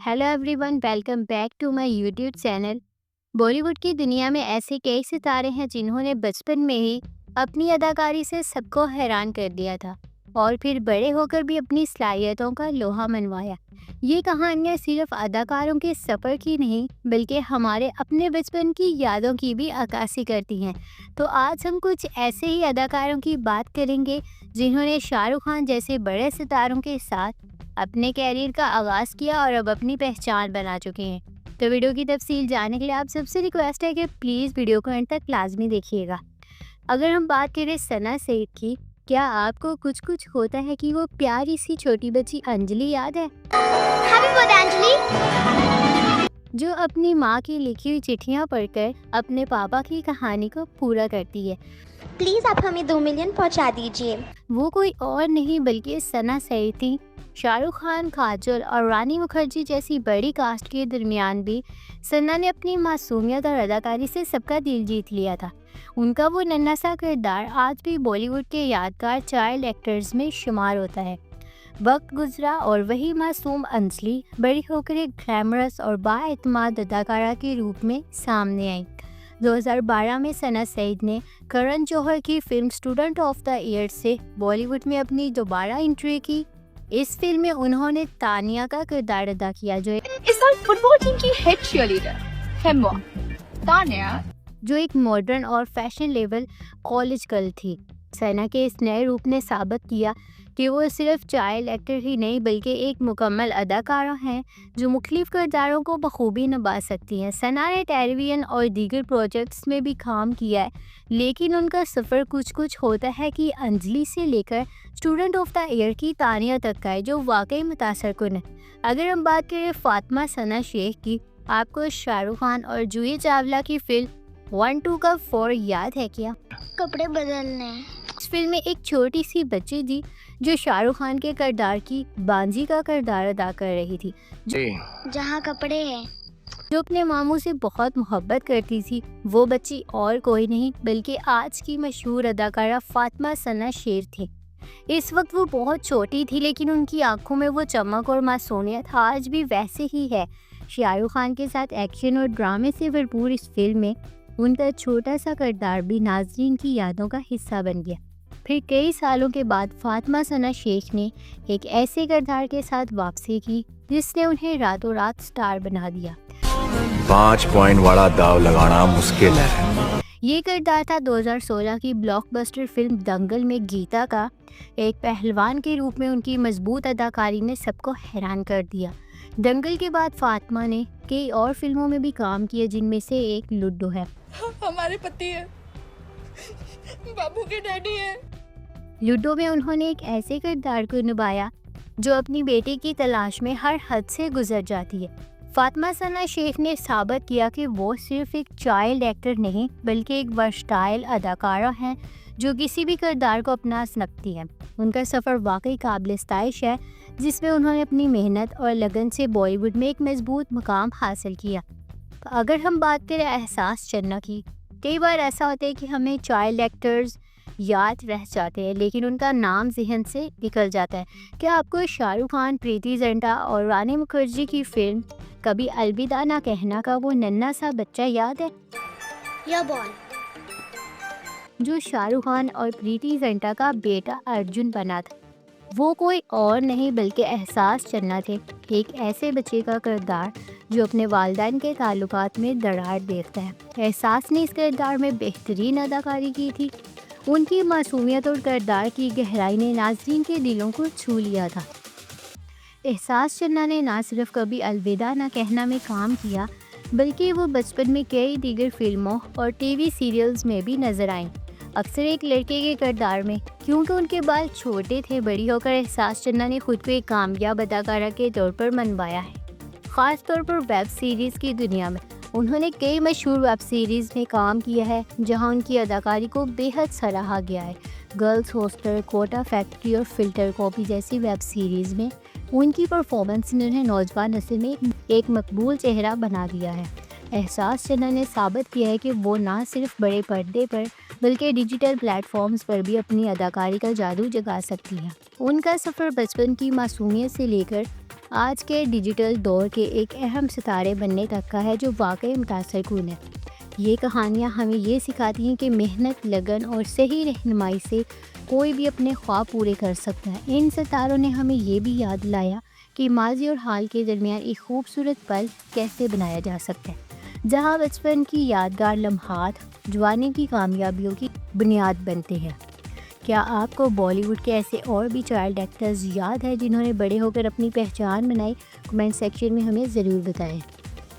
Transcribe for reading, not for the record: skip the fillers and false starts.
Hello everyone, welcome back to my YouTube channel. Bollywood की दुनिया में ऐसे कई सितारे हैं जिन्होंने बचपन में ही अपनी अदाकारी से सबको हैरान कर दिया था और फिर बड़े होकर भी अपनी सलाहियतों का लोहा मनवाया। ये कहानियाँ सिर्फ अदाकारों के सफ़र की नहीं बल्कि हमारे अपने बचपन की यादों की भी अक्कासी करती हैं। तो आज हम कुछ ऐसे ही अदाकारों की बात करेंगे जिन्होंने शाहरुख खान जैसे बड़े सितारों के साथ अपने कैरियर का आगाज़ किया और अब अपनी पहचान बना चुके हैं। तो वीडियो की तफसील जानने के लिए आप सबसे रिक्वेस्ट है कि प्लीज़ वीडियो को एंड तक लाजमी देखिएगा। अगर हम बात करें सना सईद की, क्या आपको कुछ कुछ होता है कि वो प्यारी सी छोटी बच्ची अंजलि याद है, हैप्पी बर्थडे अंजलि। जो अपनी माँ की लिखी हुई चिट्ठियाँ पढ़कर अपने पापा की कहानी को पूरा करती है। प्लीज आप हमें 2 मिलियन पहुंचा दीजिए। वो कोई और नहीं बल्कि सना सईद थी। शाहरुख खान, काजोल और रानी मुखर्जी जैसी बड़ी कास्ट के दरमियान भी सना ने अपनी मासूमियत और अदाकारी से सबका दिल जीत लिया था। उनका वो नन्हा सा किरदार आज भी बॉलीवुड के यादगार चाइल्ड एक्टर्स में शुमार होता है। वक्त गुजरा और वही मासूम अंजलि बड़ी होकर एक ग्लैमरस और बाएतमाद अदाकारा के रूप में सामने आई। 2012 में सना सईद ने करण जौहर की film student of the year से बॉलीवुड में अपनी दोबारा एंट्री की। इस फिल्म में उन्होंने तानिया का किरदार अदा किया, इस साल फुटबॉल टीम की हेड चीयरलीडर है तानिया, जो एक मॉडर्न और फैशन लेवल कॉलेज गर्ल थी। सना के इस नए रूप ने साबित किया कि वो सिर्फ चाइल्ड एक्टर ही नहीं बल्कि एक मुकम्मल अदाकारा हैं जो मुख्तलिफ किरदारों को बखूबी निभा सकती हैं। सना ने टेलीविजन और दीगर प्रोजेक्ट्स में भी काम किया है, लेकिन उनका सफ़र कुछ कुछ होता है कि अंजलि से लेकर स्टूडेंट ऑफ द ईयर की तानिया तक का है, जो वाकई मुतासरकुन है। अगर हम बात करें फातिमा सना शेख की, आपको शाहरुख खान और जूही चावला की फिल्म 1-2 का 4 याद है क्या? कपड़े बदलने। इस फिल्म में एक छोटी सी बच्ची थी जो शाहरुख खान के किरदार की बांजी का किरदार अदा कर रही थी, जहाँ कपड़े हैं, जो अपने मामू से बहुत मोहब्बत करती थी। वो बच्ची और कोई नहीं बल्कि आज की मशहूर अदाकारा फातिमा सना शेख थी। इस वक्त वो बहुत छोटी थी, लेकिन उनकी आंखों में वो चमक और मासूमियत आज भी वैसे ही है। शाहरुख खान के साथ एक्शन और ड्रामे से भरपूर इस फिल्म में उनका छोटा सा किरदार भी नाज़रीन की यादों का हिस्सा बन गया। फिर कई सालों के बाद फातिमा सना शेख ने एक ऐसे किरदार के साथ वापसी की जिसने उन्हें रातों रात स्टार बना दिया। 5 पॉइंट वाला दाव लगाना मुश्किल है। ये किरदार था 2016 की ब्लॉकबस्टर फिल्म दंगल में गीता का। एक पहलवान के रूप में उनकी मजबूत अदाकारी ने सबको हैरान कर दिया। दंगल के बाद फातिमा ने कई और फिल्मों में भी काम किया, जिनमें से एक लुड्डो है। हमारे पति है, बाबू के डैडी है। लुड्डो में उन्होंने एक ऐसे किरदार को निभाया जो अपनी बेटी की तलाश में हर हद से गुजर जाती है। फातिमा सना शेख ने साबित किया कि वो सिर्फ एक चाइल्ड एक्टर नहीं बल्कि एक वर्सटाइल अदाकारा हैं जो किसी भी किरदार को अपना सकती है। उनका सफ़र वाकई काबिल इस्ताइश है, जिसमें उन्होंने अपनी मेहनत और लगन से बॉलीवुड में एक मजबूत मुकाम हासिल किया। तो अगर हम बात करें एहसास चन्ना की, कई बार ऐसा होता है कि हमें चाइल्ड एक्टर्स याद रह जाते हैं लेकिन उनका नाम जहन से निकल जाता है। क्या आपको शाहरुख खान, प्रीति जिंटा और रानी मुखर्जी की फिल्म कभी अलविदा ना कहना का वो नन्हा सा बच्चा याद है, या बॉल, जो शाहरुख खान और प्रीति जिंटा का बेटा अर्जुन बना था? वो कोई और नहीं बल्कि एहसास चन्ना थे, एक ऐसे बच्चे का किरदार जो अपने वालिदैन के ताल्लुकात में दरार देखता है। एहसास ने इस किरदार में बेहतरीन अदाकारी की थी। उनकी मासूमियत और किरदार की गहराई ने नाज़रीन के दिलों को छू लिया था। एहसास चन्ना ने ना सिर्फ कभी अलविदा ना कहना में काम किया बल्कि वो बचपन में कई दीगर फिल्मों और टीवी सीरियल्स में भी नजर आईं, अक्सर एक लड़के के किरदार में। क्योंकि उनके बाल छोटे थे, बड़ी होकर एहसास चन्ना ने खुद को एक कामयाब अदाकारा के तौर पर मनवाया है। ख़ास तौर पर वेब सीरीज़ की दुनिया में उन्होंने कई मशहूर वेब सीरीज़ में काम किया है जहां उनकी अदाकारी को बेहद सराहा गया है। गर्ल्स हॉस्टल, कोटा फैक्ट्री और फिल्टर कॉपी जैसी वेब सीरीज़ में उनकी परफॉर्मेंस ने उन्हें नौजवान नस्ल में एक मकबूल चेहरा बना दिया है। एहसास चन्ना ने साबित किया है कि वो ना सिर्फ बड़े पर्दे पर बल्कि डिजिटल प्लेटफॉर्म्स पर भी अपनी अदाकारी का जादू जगा सकती है। उनका सफ़र बचपन की मासूमियत से लेकर आज के डिजिटल दौर के एक अहम सितारे बनने तक का है, जो वाकई मुतासर कुन है। ये कहानियाँ हमें ये सिखाती हैं कि मेहनत, लगन और सही रहनुमाई से कोई भी अपने ख्वाब पूरे कर सकता है। इन सितारों ने हमें ये भी याद दिलाया कि माजी और हाल के दरमियान एक खूबसूरत पल कैसे बनाया जा सकता है, जहाँ बचपन की यादगार लम्हात जवानी की कामयाबियों की बुनियाद बनते हैं। क्या आपको बॉलीवुड के ऐसे और भी चाइल्ड एक्टर्स याद है जिन्होंने बड़े होकर अपनी पहचान बनाई? कमेंट सेक्शन में हमें ज़रूर बताएं।